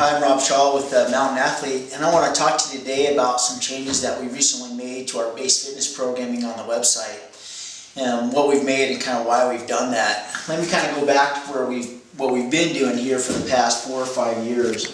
Hi, I'm Rob Shaw with Mountain Athlete, and I want to talk to you today about some changes that we recently made to our base fitness programming on the website, and what we've made and kind of why we've done that. Let me kind of go back to what we've been doing here for the past 4 or 5 years.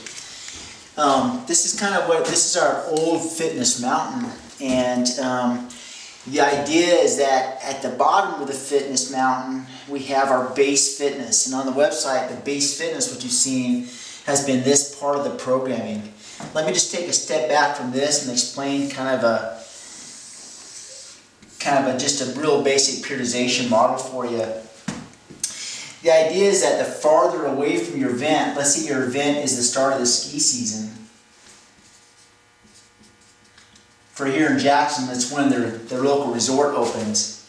This is our old fitness mountain, and the idea is that at the bottom of the fitness mountain we have our base fitness, and on the website the base fitness, what you've seen, has been this part of the programming. Let me just take a step back from this and explain just a real basic periodization model for you. The idea is that the farther away from your event, let's say your event is the start of the ski season. For here in Jackson, that's when their local resort opens.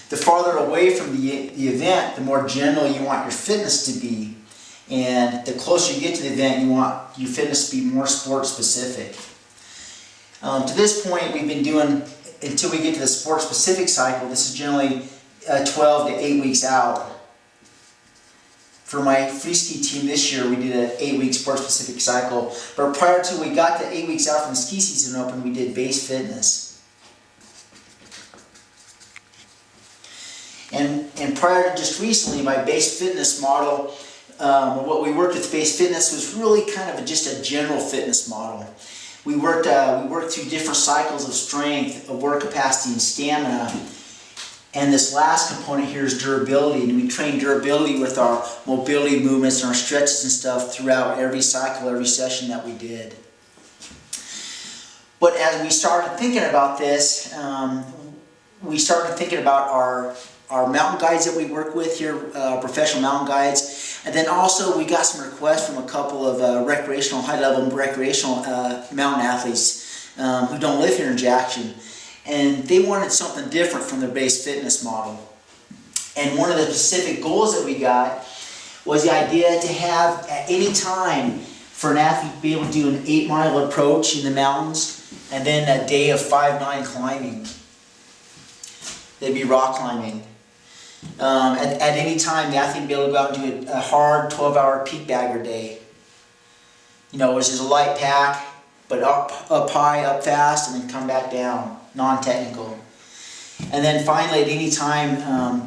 The farther away from the event, the more general you want your fitness to be. And the closer you get to the event, you want your fitness to be more sport specific. To this point, we've been doing, until we get to the sport specific cycle, this is generally 12 to 8 weeks out. For my free ski team this year, we did an 8-week sport specific cycle. But prior to we got to 8 weeks out from the ski season open, we did base fitness. And prior to just recently, my base fitness model, what we worked with base fitness was really kind of just a general fitness model. We worked through different cycles of strength, of work capacity, and stamina. And this last component here is durability, and we train durability with our mobility movements and our stretches and stuff throughout every cycle, every session that we did. But as we started thinking about this, we started thinking about our mountain guides that we work with here, professional mountain guides, and then also we got some requests from a couple of high-level recreational mountain athletes who don't live here in Jackson. And they wanted something different from their base fitness model. And one of the specific goals that we got was the idea to have at any time for an athlete to be able to do an 8-mile approach in the mountains and then a day of 5-9 climbing. They'd be rock climbing. At any time the athlete would be able to go out and do a hard 12-hour peak bagger day. You know, which is a light pack, but up high, up fast, and then come back down. Non-technical. And then finally, at any time,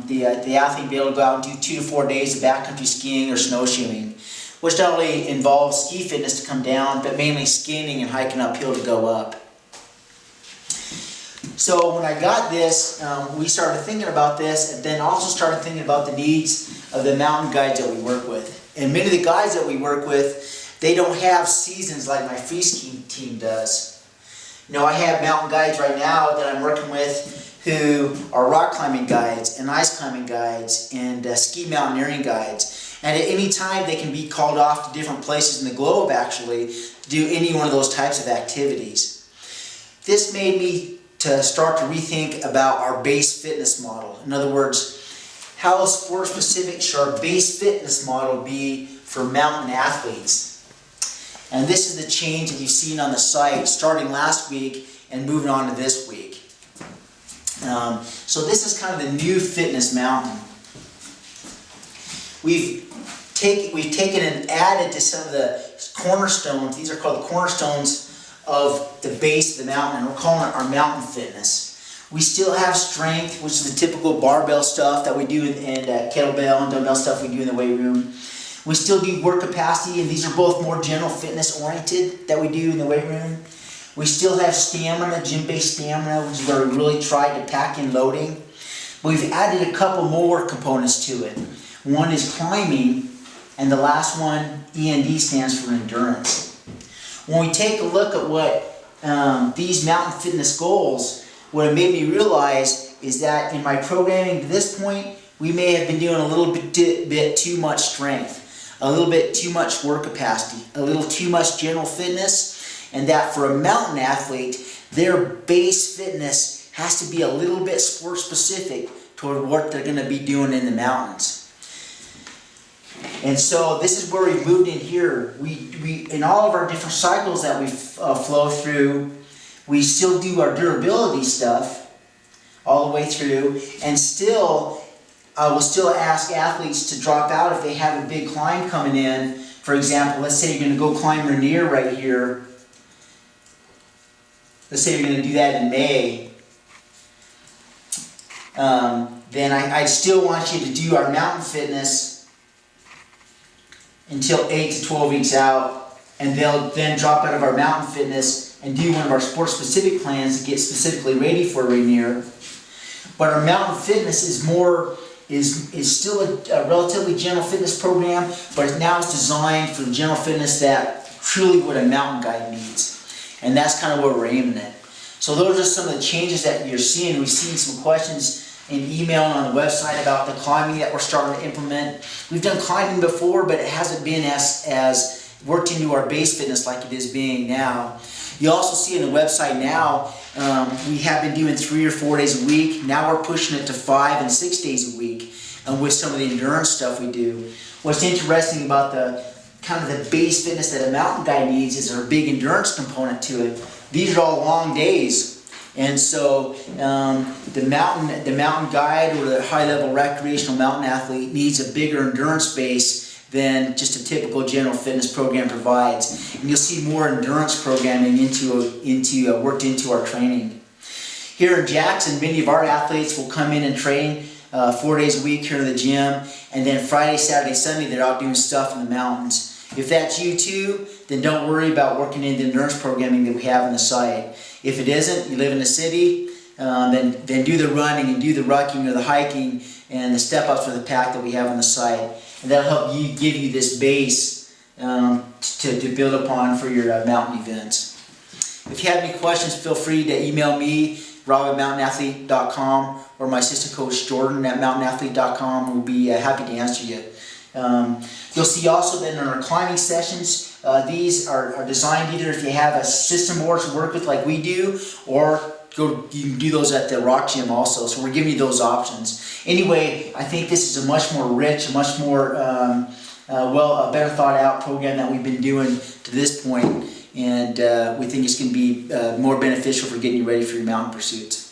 the athlete will be able to go out and do 2 to 4 days of backcountry skiing or snowshoeing, which not only involves ski fitness to come down, but mainly skiing and hiking uphill to go up. So when I got this, we started thinking about this, and then also started thinking about the needs of the mountain guides that we work with. And many of the guides that we work with, they don't have seasons like my free ski team does. You know, I have mountain guides right now that I'm working with who are rock climbing guides and ice climbing guides and ski mountaineering guides. And at any time they can be called off to different places in the globe actually to do any one of those types of activities. This made me to start to rethink about our base fitness model. In other words, how sport specific should our base fitness model be for mountain athletes? And this is the change that you've seen on the site starting last week and moving on to this week. So this is kind of the new fitness mountain. We've taken and added to some of the cornerstones. These are called the cornerstones of the base of the mountain, and we're calling it our mountain fitness. We still have strength, which is the typical barbell stuff that we do and kettlebell and dumbbell stuff we do in the weight room. We still do work capacity, and these are both more general fitness oriented that we do in the weight room. We still have stamina, gym-based stamina, which is where we really try to pack in loading. But we've added a couple more components to it. One is climbing, and the last one, END, stands for endurance. When we take a look at what these mountain fitness goals, what it made me realize is that in my programming to this point, we may have been doing a little bit too much strength, a little bit too much work capacity, a little too much general fitness, and that for a mountain athlete, their base fitness has to be a little bit sport specific toward what they're going to be doing in the mountains. And so this is where we moved in here. We in all of our different cycles that we flow through, we still do our durability stuff all the way through, and still I will still ask athletes to drop out if they have a big climb coming in For example, let's say you're going to go climb Rainier right here. Let's say you're going to do that in May. Then I still want you to do our mountain fitness until 8 to 12 weeks out, and they'll then drop out of our mountain fitness and do one of our sport-specific plans to get specifically ready for Rainier. But our mountain fitness is still a relatively general fitness program, but now it's designed for the general fitness that truly what a mountain guide needs. And that's kind of what we're aiming at. So those are some of the changes that you're seeing. We've seen some questions in email and on the website about the climbing that we're starting to implement. We've done climbing before, but it hasn't been as worked into our base fitness like it is being now. You also see on the website now, we have been doing 3 or 4 days a week. Now we're pushing it to 5 and 6 days a week with some of the endurance stuff we do. What's interesting about the kind of the base fitness that a mountain guide needs is our big endurance component to it. These are all long days. And so the mountain guide or the high-level recreational mountain athlete needs a bigger endurance base than just a typical general fitness program provides. And you'll see more endurance programming worked into our training. Here in Jackson, many of our athletes will come in and train 4 days a week here in the gym, and then Friday, Saturday, Sunday they're out doing stuff in the mountains. If that's you too, then don't worry about working in the endurance programming that we have on the site. If it isn't, you live in the city, then do the running and do the rucking or the hiking and the step-ups for the pack that we have on the site. And that'll help give you this base to build upon for your mountain events. If you have any questions, feel free to email me, rob@mountainathlete.com, or my assistant coach Jordan at mountainathlete.com. We'll be happy to answer you. You'll see also that in our climbing sessions, these are designed either if you have a system board to work with like we do, or you can do those at the Rock Gym also. So we're giving you those options. Anyway, I think this is a much more rich, much more a better thought out program that we've been doing to this point, and we think it's going to be more beneficial for getting you ready for your mountain pursuits.